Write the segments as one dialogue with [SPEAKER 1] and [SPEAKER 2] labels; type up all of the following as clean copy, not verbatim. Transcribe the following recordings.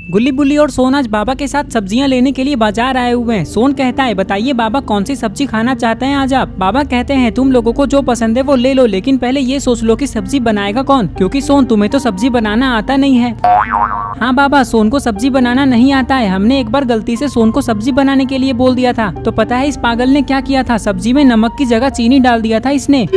[SPEAKER 1] गुल्ली बुल्ली और सोन आज बाबा के साथ सब्जियां लेने के लिए बाजार आए हुए हैं। सोन कहता है बताइए बाबा कौन सी सब्जी खाना चाहते हैं आज आप। बाबा कहते हैं तुम लोगों को जो पसंद है वो ले लो, लेकिन पहले ये सोच लो कि सब्जी बनाएगा कौन, क्योंकि सोन तुम्हें तो सब्जी बनाना आता नहीं है। हाँ बाबा, सोन को सब्जी बनाना नहीं आता है। हमने एक बार गलती से सोन को सब्जी बनाने के लिए बोल दिया था, तो पता है इस पागल ने क्या किया था, सब्जी में नमक की जगह चीनी डाल दिया था इसने।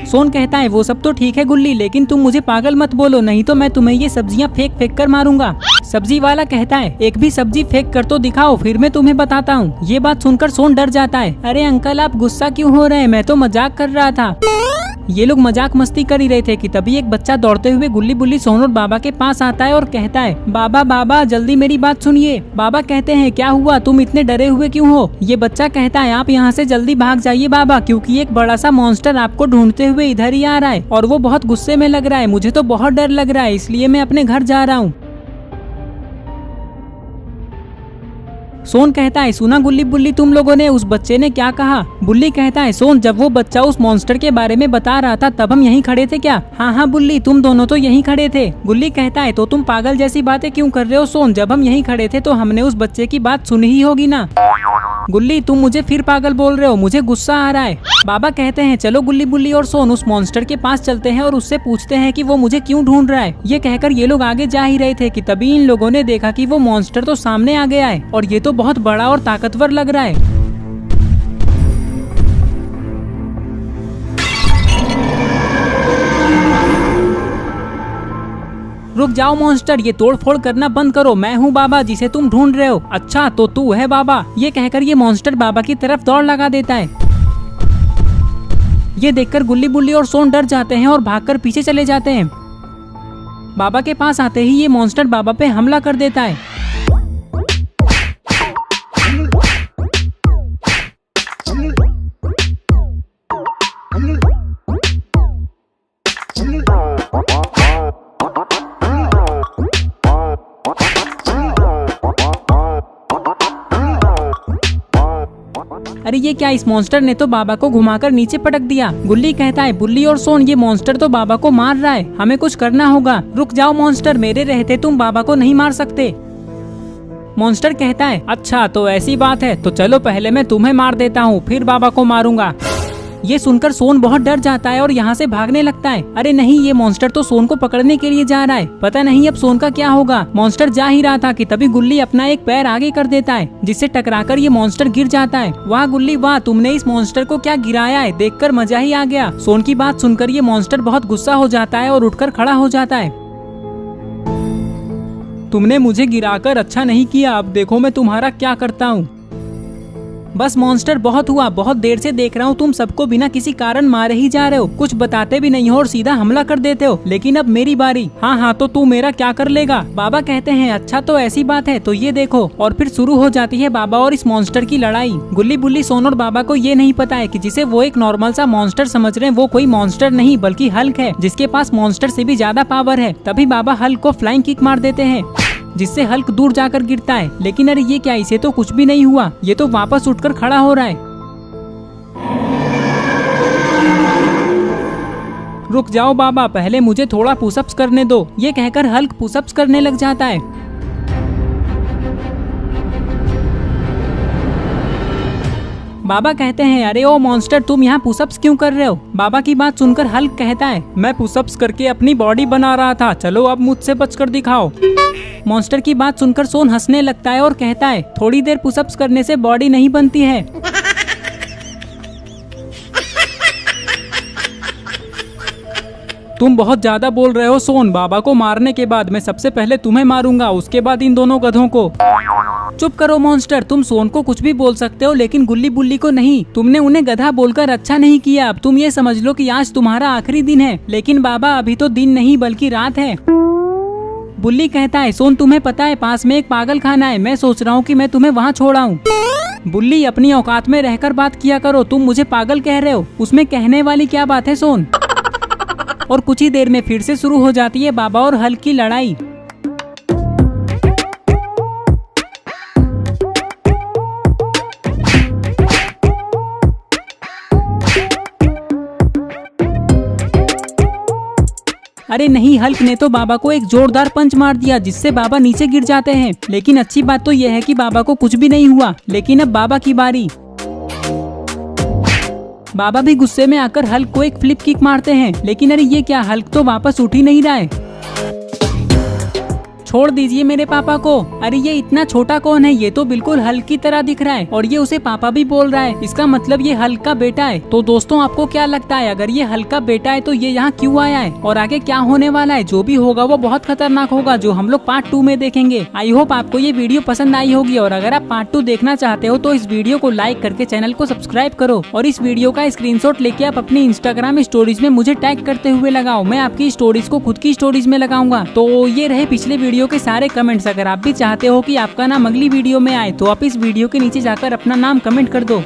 [SPEAKER 1] सोन कहता है वो सब तो ठीक है गुल्ली, लेकिन तुम मुझे पागल मत बोलो, नहीं तो मैं तुम्हें ये सब्जियां फेंक फेंक कर मारूंगा। सब्जी वाला कहता है एक भी सब्जी फेंक कर तो दिखाओ, फिर मैं तुम्हें बताता हूँ। ये बात सुनकर सोन डर जाता है। अरे अंकल आप गुस्सा क्यों हो रहे हैं, मैं तो मजाक कर रहा था। ये लोग मजाक मस्ती कर ही रहे थे कि तभी एक बच्चा दौड़ते हुए गुल्ली बुल्ली सोन और बाबा के पास आता है और कहता है बाबा बाबा जल्दी मेरी बात सुनिए। बाबा कहते हैं क्या हुआ, तुम इतने डरे हुए क्यों हो। ये बच्चा कहता है आप यहाँ से जल्दी भाग जाइए बाबा, क्योंकि एक बड़ा सा मॉन्स्टर आपको ढूंढते हुए इधर ही आ रहा है और वो बहुत गुस्से में लग रहा है। मुझे तो बहुत डर लग रहा है, इसलिए मैं अपने घर जा रहा हूँ। सोन कहता है सुना गुल्ली बुल्ली तुम लोगों ने, उस बच्चे ने क्या कहा। बुल्ली कहता है सोन जब वो बच्चा उस मॉन्स्टर के बारे में बता रहा था तब हम यहीं खड़े थे क्या। हाँ हाँ बुल्ली तुम दोनों तो यहीं खड़े थे। गुल्ली कहता है तो तुम पागल जैसी बातें क्यों कर रहे हो सोन, जब हम यहीं खड़े थे तो हमने उस बच्चे की बात सुनी ही होगी ना। गुल्ली तुम मुझे फिर पागल बोल रहे हो, मुझे गुस्सा आ रहा है। बाबा कहते हैं चलो गुल्ली बुल्ली और सोन उस मॉन्स्टर के पास चलते हैं और उससे पूछते हैं कि वो मुझे क्यों ढूंढ रहा है। ये कहकर ये लोग आगे जा ही रहे थे कि तभी इन लोगों ने देखा कि वो मॉन्स्टर तो सामने आ गया है और ये तो बहुत बड़ा और ताकतवर लग रहा है। रुक जाओ मॉन्स्टर, ये तोड़फोड़ करना बंद करो, मैं हूँ बाबा जिसे तुम ढूंढ रहे हो। अच्छा तो तू है बाबा। ये कहकर ये मॉन्स्टर बाबा की तरफ दौड़ लगा देता है। ये देखकर गुल्ली बुल्ली और सोन डर जाते हैं और भागकर पीछे चले जाते हैं। बाबा के पास आते ही ये मॉन्स्टर बाबा पे हमला कर देता है। अरे ये क्या, इस मॉन्स्टर ने तो बाबा को घुमाकर नीचे पटक दिया। गुल्ली कहता है बुल्ली और सोन ये मॉन्स्टर तो बाबा को मार रहा है, हमें कुछ करना होगा। रुक जाओ मॉन्स्टर, मेरे रहते तुम बाबा को नहीं मार सकते। मॉन्स्टर कहता है अच्छा तो ऐसी बात है, तो चलो पहले मैं तुम्हें मार देता हूँ फिर बाबा को मारूंगा। ये सुनकर सोन बहुत डर जाता है और यहाँ से भागने लगता है। अरे नहीं, ये मॉन्स्टर तो सोन को पकड़ने के लिए जा रहा है, पता नहीं अब सोन का क्या होगा। मॉन्स्टर जा ही रहा था कि तभी गुल्ली अपना एक पैर आगे कर देता है, जिससे टकराकर ये मॉन्स्टर गिर जाता है। वाह गुल्ली वाह, तुमने इस मॉन्स्टर को क्या गिराया है, देखकर मजा ही आ गया। सोन की बात सुनकर ये मॉन्स्टर बहुत गुस्सा हो जाता है और उठकर खड़ा हो जाता है। तुमने मुझे गिराकर अच्छा नहीं किया, अब देखो मैं तुम्हारा क्या करता हूँ। बस मॉन्स्टर बहुत हुआ, बहुत देर से देख रहा हूँ तुम सबको बिना किसी कारण मारे ही जा रहे हो, कुछ बताते भी नहीं हो और सीधा हमला कर देते हो। लेकिन अब मेरी बारी। हाँ हाँ तो तू मेरा क्या कर लेगा। बाबा कहते हैं अच्छा तो ऐसी बात है, तो ये देखो। और फिर शुरू हो जाती है बाबा और इस मॉन्स्टर की लड़ाई। गुल्ली बुल्ली सोन और बाबा को ये नहीं पता है कि जिसे वो एक नॉर्मल सा मॉन्स्टर समझ रहे हैं वो कोई मॉन्स्टर नहीं बल्कि हल्क है, जिसके पास मॉन्स्टर से भी ज्यादा पावर है। तभी बाबा हल्क को फ्लाइंग किक मार देते हैं, जिससे हल्क दूर जाकर गिरता है। लेकिन अरे ये क्या, इसे तो कुछ भी नहीं हुआ, ये तो वापस उठकर खड़ा हो रहा है। रुक जाओ बाबा, पहले मुझे थोड़ा पुशअप्स करने दो। ये कहकर हल्क पुशअप्स करने लग जाता है। बाबा कहते हैं अरे ओ मॉन्स्टर तुम यहाँ पुशअप्स क्यों कर रहे हो। बाबा की बात सुनकर हल्क कहता है मैं पुशअप्स करके अपनी बॉडी बना रहा था, चलो अब मुझसे बचकर दिखाओ। मॉन्स्टर की बात सुनकर सोन हंसने लगता है और कहता है थोड़ी देर पुशअप्स करने से बॉडी नहीं बनती है। तुम बहुत ज्यादा बोल रहे हो सोन, बाबा को मारने के बाद मैं सबसे पहले तुम्हें मारूंगा, उसके बाद इन दोनों गधों को। चुप करो मॉन्स्टर, तुम सोन को कुछ भी बोल सकते हो लेकिन गुल्ली बुल्ली को नहीं। तुमने उन्हें गधा बोलकर अच्छा नहीं किया। अब तुम ये समझ लो कि आज तुम्हारा आखिरी दिन है। लेकिन बाबा अभी तो दिन नहीं बल्कि रात है। बुल्ली कहता है सोन तुम्हें पता है पास में एक पागल खाना है, मैं सोच रहा हूँ कि मैं तुम्हें वहाँ छोड़ाऊँ। बुल्ली अपनी औकात में रहकर बात किया करो, तुम मुझे पागल कह रहे हो, उसमें कहने वाली क्या बात है सोन। और कुछ ही देर में फिर से शुरू हो जाती है बाबा और हल्क की लड़ाई। अरे नहीं, हल्क ने तो बाबा को एक जोरदार पंच मार दिया जिससे बाबा नीचे गिर जाते हैं। लेकिन अच्छी बात तो यह है कि बाबा को कुछ भी नहीं हुआ। लेकिन अब बाबा की बारी। बाबा भी गुस्से में आकर हल्क को एक फ्लिप किक मारते हैं। लेकिन अरे ये क्या, हल्क तो वापस उठ ही नहीं रहा है। छोड़ दीजिए मेरे पापा को। अरे ये इतना छोटा कौन है, ये तो बिल्कुल हल्क की तरह दिख रहा है और ये उसे पापा भी बोल रहा है। इसका मतलब ये हल्क का बेटा है। तो दोस्तों आपको क्या लगता है, अगर ये हल्क का बेटा है तो ये यहाँ क्यों आया है और आगे क्या होने वाला है? जो भी होगा वो बहुत खतरनाक होगा, जो हम लोग पार्ट 2 में देखेंगे। आई होप आपको ये वीडियो पसंद आई होगी और अगर आप पार्ट 2 देखना चाहते हो तो इस वीडियो को लाइक करके चैनल को सब्सक्राइब करो और इस वीडियो का स्क्रीनशॉट लेके आप अपनी इंस्टाग्राम स्टोरीज में मुझे टैग करते हुए लगाओ। मैं आपकी स्टोरीज को खुद की स्टोरीज में लगाऊंगा। तो ये रहे पिछले वीडियो के सारे कमेंट्स। अगर आप भी चाहते हो कि आपका नाम अगली वीडियो में आए तो आप इस वीडियो के नीचे जाकर अपना नाम कमेंट कर दो।